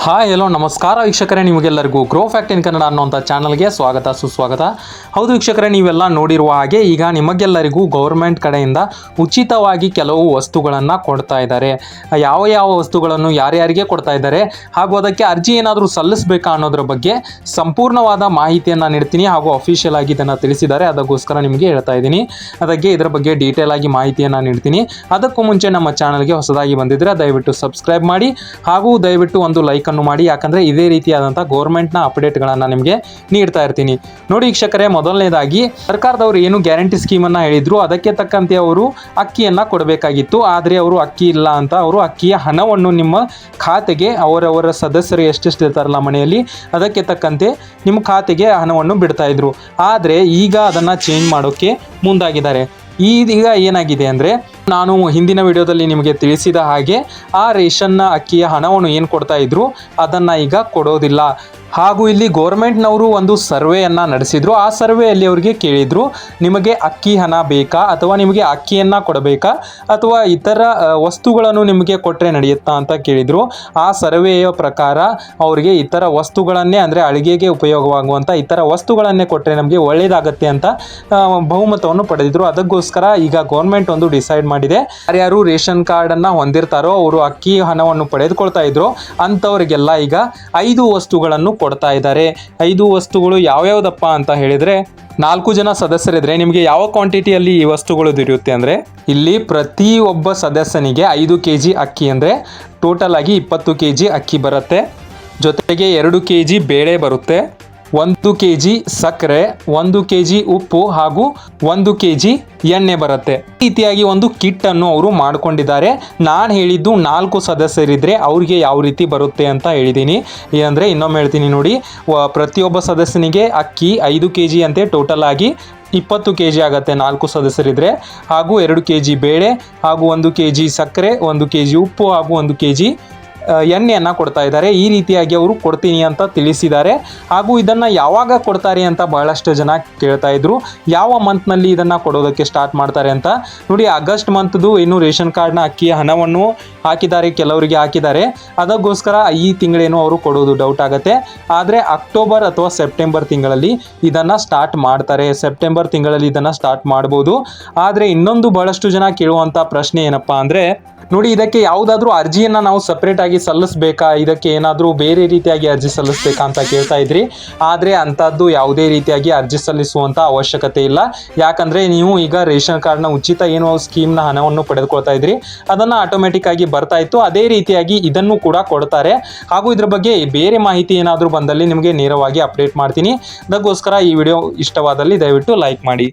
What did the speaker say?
Hi hello ನಮಸ್ಕಾರ ವೀಕ್ಷಕರೇ, ನಿಮಗೆಲ್ಲರಿಗೂ ಗ್ರೋ ಫ್ಯಾಕ್ಟ್ ಇನ್ ಕನ್ನಡ ಅನ್ನೋಂಥ ಚಾನಲ್ಗೆ ಸ್ವಾಗತ ಸುಸ್ವಾಗತ. ಹೌದು ವೀಕ್ಷಕರೇ, ನೀವೆಲ್ಲ ನೋಡಿರುವ ಹಾಗೆ ಈಗ ನಿಮಗೆಲ್ಲರಿಗೂ ಗೌರ್ಮೆಂಟ್ ಕಡೆಯಿಂದ ಉಚಿತವಾಗಿ ಕೆಲವು ವಸ್ತುಗಳನ್ನು ಕೊಡ್ತಾ ಇದ್ದಾರೆ. ಯಾವ ಯಾವ ವಸ್ತುಗಳನ್ನು ಯಾರ್ಯಾರಿಗೆ ಕೊಡ್ತಾ ಇದ್ದಾರೆ ಹಾಗೂ ಅದಕ್ಕೆ ಅರ್ಜಿ ಏನಾದರೂ ಸಲ್ಲಿಸಬೇಕಾ ಅನ್ನೋದ್ರ ಬಗ್ಗೆ ಸಂಪೂರ್ಣವಾದ ಮಾಹಿತಿಯನ್ನು ನೀಡ್ತೀನಿ ಹಾಗೂ ಅಫಿಷಿಯಲ್ ಆಗಿ ಇದನ್ನು ತಿಳಿಸಿದ್ದಾರೆ. ಅದಕ್ಕೋಸ್ಕರ ನಿಮಗೆ ಹೇಳ್ತಾ ಇದ್ದೀನಿ. ಅದಕ್ಕೆ ಇದರ ಬಗ್ಗೆ ಡೀಟೇಲ್ ಆಗಿ ಮಾಹಿತಿಯನ್ನು ನೀಡ್ತೀನಿ. ಅದಕ್ಕೂ ಮುಂಚೆ ನಮ್ಮ ಚಾನಲ್ಗೆ ಹೊಸದಾಗಿ ಬಂದಿದ್ದರೆ ದಯವಿಟ್ಟು ಸಬ್ಸ್ಕ್ರೈಬ್ ಮಾಡಿ ಹಾಗೂ ದಯವಿಟ್ಟು ಒಂದು ಲೈಕ್ ಅನ್ನು ಮಾಡಿ. ಯಾಕಂದ್ರೆ ಇದೇ ರೀತಿಯಾದಂಥ ಗೌರ್ಮೆಂಟ್ನ ಅಪ್ಡೇಟ್ಗಳನ್ನು ನಿಮಗೆ ನೀಡ್ತಾ ಇರ್ತೀನಿ. ನೋಡಿ ವೀಕ್ಷಕರೇ, ಮೊದಲನೇದಾಗಿ ಸರ್ಕಾರದವರು ಏನು ಗ್ಯಾರಂಟಿ ಸ್ಕೀಮನ್ನು ಹೇಳಿದ್ರು ಅದಕ್ಕೆ ತಕ್ಕಂತೆ ಅವರು ಅಕ್ಕಿಯನ್ನು ಕೊಡಬೇಕಾಗಿತ್ತು. ಆದರೆ ಅವರು ಅಕ್ಕಿ ಇಲ್ಲ ಅಂತ ಅವರು ಅಕ್ಕಿಯ ಹಣವನ್ನು ನಿಮ್ಮ ಖಾತೆಗೆ ಅವರವರ ಸದಸ್ಯರು ಎಷ್ಟೆಷ್ಟು ಇರ್ತಾರಲ್ಲ ಮನೆಯಲ್ಲಿ ಅದಕ್ಕೆ ತಕ್ಕಂತೆ ನಿಮ್ಮ ಖಾತೆಗೆ ಹಣವನ್ನು ಬಿಡ್ತಾ ಇದ್ರು. ಆದರೆ ಈಗ ಅದನ್ನು ಚೇಂಜ್ ಮಾಡೋಕ್ಕೆ ಮುಂದಾಗಿದ್ದಾರೆ. ಈಗ ಏನಾಗಿದೆ ಅಂದರೆ, ನಾನು ಹಿಂದಿನ ವಿಡಿಯೋದಲ್ಲಿ ನಿಮಗೆ ತಿಳಿಸಿದ ಹಾಗೆ ಆ ರೇಷನ್ನ ಅಕ್ಕಿಯ ಹಣವನ್ನು ಏನು ಕೊಡ್ತಾ ಇದ್ರು ಅದನ್ನು ಈಗ ಕೊಡೋದಿಲ್ಲ. ಹಾಗೂ ಇಲ್ಲಿ ಗೌರ್ಮೆಂಟ್ನವರು ಒಂದು ಸರ್ವೆಯನ್ನು ನಡೆಸಿದ್ರು. ಆ ಸರ್ವೆಯಲ್ಲಿ ಅವರಿಗೆ ಕೇಳಿದರು, ನಿಮಗೆ ಅಕ್ಕಿ ಹಣ ಬೇಕಾ ಅಥವಾ ನಿಮಗೆ ಅಕ್ಕಿಯನ್ನು ಕೊಡಬೇಕಾ ಅಥವಾ ಇತರ ವಸ್ತುಗಳನ್ನು ನಿಮಗೆ ಕೊಟ್ಟರೆ ನಡೆಯುತ್ತಾ ಅಂತ ಕೇಳಿದರು. ಆ ಸರ್ವೆಯ ಪ್ರಕಾರ ಅವರಿಗೆ ಇತರ ವಸ್ತುಗಳನ್ನೇ, ಅಂದರೆ ಅಡುಗೆಗೆ ಉಪಯೋಗವಾಗುವಂಥ ಇತರ ವಸ್ತುಗಳನ್ನೇ ಕೊಟ್ಟರೆ ನಮಗೆ ಒಳ್ಳೆಯದಾಗತ್ತೆ ಅಂತ ಬಹುಮತವನ್ನು ಪಡೆದಿದ್ರು. ಅದಕ್ಕೋಸ್ಕರ ಈಗ ಗೌರ್ಮೆಂಟ್ ಒಂದು ಡಿಸೈಡ್ ಮಾಡಿದೆ, ಯಾರ್ಯಾರು ರೇಷನ್ ಕಾರ್ಡನ್ನು ಹೊಂದಿರ್ತಾರೋ ಅವರು ಅಕ್ಕಿ ಹಣವನ್ನು ಪಡೆದುಕೊಳ್ತಾ ಇದ್ರು ಅಂಥವರಿಗೆಲ್ಲ ಈಗ 5 ವಸ್ತುಗಳನ್ನು ಕೊಡ್ತಾ ಇದ್ದಾರೆ. 5 ವಸ್ತುಗಳು ಯಾವ್ಯಾವುದಪ್ಪ ಅಂತ ಹೇಳಿದರೆ, 4 ಜನ ಸದಸ್ಯರಿದ್ರೆ ನಿಮಗೆ ಯಾವ ಕ್ವಾಂಟಿಟಿಯಲ್ಲಿ ಈ ವಸ್ತುಗಳು ದೊರೆಯುತ್ತೆ ಅಂದರೆ, ಇಲ್ಲಿ ಪ್ರತಿಯೊಬ್ಬ ಸದಸ್ಯನಿಗೆ 5 kg ಅಕ್ಕಿ ಅಂದರೆ ಟೋಟಲ್ ಆಗಿ 20 kg ಅಕ್ಕಿ ಬರುತ್ತೆ. ಜೊತೆಗೆ 2 kg ಬೇಳೆ ಬರುತ್ತೆ, 1 kg ಸಕ್ಕರೆ, 1 kg ಉಪ್ಪು ಹಾಗೂ 1 kg ಎಣ್ಣೆ ಬರುತ್ತೆ. ಈ ರೀತಿಯಾಗಿ ಒಂದು ಕಿಟ್ ಅನ್ನು ಅವರು ಮಾಡಿಕೊಂಡಿದ್ದಾರೆ. ನಾನು ಹೇಳಿದ್ದು 4 ಸದಸ್ಯರಿದ್ರೆ ಅವ್ರಿಗೆ ಯಾವ ರೀತಿ ಬರುತ್ತೆ ಅಂತ ಹೇಳಿದ್ದೀನಿ. ಏನಂದರೆ ಇನ್ನೊಮ್ಮೆ ಹೇಳ್ತೀನಿ ನೋಡಿ, ಪ್ರತಿಯೊಬ್ಬ ಸದಸ್ಯನಿಗೆ ಅಕ್ಕಿ 5 kg ಅಂತೆ ಟೋಟಲ್ ಆಗಿ 20 kg ಆಗುತ್ತೆ 4 ಸದಸ್ಯರಿದ್ರೆ. ಹಾಗೂ 2 kg ಬೇಳೆ ಹಾಗೂ 1 kg ಸಕ್ಕರೆ, 1 kg ಉಪ್ಪು ಹಾಗೂ 1 kg ಎಣ್ಣೆಯನ್ನು ಕೊಡ್ತಾ ಇದ್ದಾರೆ. ಈ ರೀತಿಯಾಗಿ ಅವರು ಕೊಡ್ತೀನಿ ಅಂತ ತಿಳಿಸಿದ್ದಾರೆ. ಹಾಗೂ ಇದನ್ನು ಯಾವಾಗ ಕೊಡ್ತಾರೆ ಅಂತ ಬಹಳಷ್ಟು ಜನ ಕೇಳ್ತಾ ಇದ್ರು, ಯಾವ ಮಂತ್ನಲ್ಲಿ ಇದನ್ನು ಕೊಡೋದಕ್ಕೆ ಸ್ಟಾರ್ಟ್ ಮಾಡ್ತಾರೆ ಅಂತ. ನೋಡಿ, ಆಗಸ್ಟ್ ಮಂತ್ದು ಏನು ರೇಷನ್ ಕಾರ್ಡ್ನ ಅಕ್ಕಿಯ ಹಣವನ್ನು ಹಾಕಿದ್ದಾರೆ, ಕೆಲವರಿಗೆ ಹಾಕಿದ್ದಾರೆ. ಅದಕ್ಕೋಸ್ಕರ ಈ ತಿಂಗಳೇನು ಅವರು ಕೊಡೋದು ಡೌಟ್ ಆಗುತ್ತೆ. ಆದರೆ ಅಕ್ಟೋಬರ್ ಅಥವಾ ಸೆಪ್ಟೆಂಬರ್ ತಿಂಗಳಲ್ಲಿ ಇದನ್ನು ಸ್ಟಾರ್ಟ್ ಮಾಡ್ತಾರೆ. ಸೆಪ್ಟೆಂಬರ್ ತಿಂಗಳಲ್ಲಿ ಇದನ್ನು ಸ್ಟಾರ್ಟ್ ಮಾಡ್ಬೋದು. ಆದರೆ ಇನ್ನೊಂದು ಬಹಳಷ್ಟು ಜನ ಕೇಳುವಂಥ ಪ್ರಶ್ನೆ ಏನಪ್ಪ ಅಂದರೆ, ನೋಡಿ, ಇದಕ್ಕೆ ಯಾವುದಾದ್ರೂ ಅರ್ಜಿಯನ್ನು ನಾವು ಸಪ್ರೇಟಾಗಿ ಸಲ್ಲಿಸಬೇಕಾ, ಇದಕ್ಕೆ ಏನಾದರೂ ಬೇರೆ ರೀತಿಯಾಗಿ ಅರ್ಜಿ ಸಲ್ಲಿಸಬೇಕಾ ಅಂತ ಕೇಳ್ತಾ ಇದ್ರಿ. ಆದರೆ ಅಂಥದ್ದು ಯಾವುದೇ ರೀತಿಯಾಗಿ ಅರ್ಜಿ ಸಲ್ಲಿಸುವಂಥ ಅವಶ್ಯಕತೆ ಇಲ್ಲ. ಯಾಕಂದರೆ ನೀವು ಈಗ ರೇಷನ್ ಕಾರ್ಡ್ನ ಉಚಿತ ಏನು ಸ್ಕೀಮ್ನ ಹಣವನ್ನು ಪಡೆದುಕೊಳ್ತಾ ಇದ್ರಿ ಅದನ್ನು ಆಟೋಮೆಟಿಕ್ ಆಗಿ ಬರ್ತಾ ಇತ್ತು. ಅದೇ ರೀತಿಯಾಗಿ ಇದನ್ನು ಕೂಡ ಕೊಡ್ತಾರೆ. ಹಾಗೂ ಇದ್ರ ಬಗ್ಗೆ ಬೇರೆ ಮಾಹಿತಿ ಏನಾದರೂ ಬಂದಲ್ಲಿ ನಿಮಗೆ ನೇರವಾಗಿ ಅಪ್ಡೇಟ್ ಮಾಡ್ತೀನಿ. ಅದಕ್ಕೋಸ್ಕರ ಈ ವಿಡಿಯೋ ಇಷ್ಟವಾದಲ್ಲಿ ದಯವಿಟ್ಟು ಲೈಕ್ ಮಾಡಿ.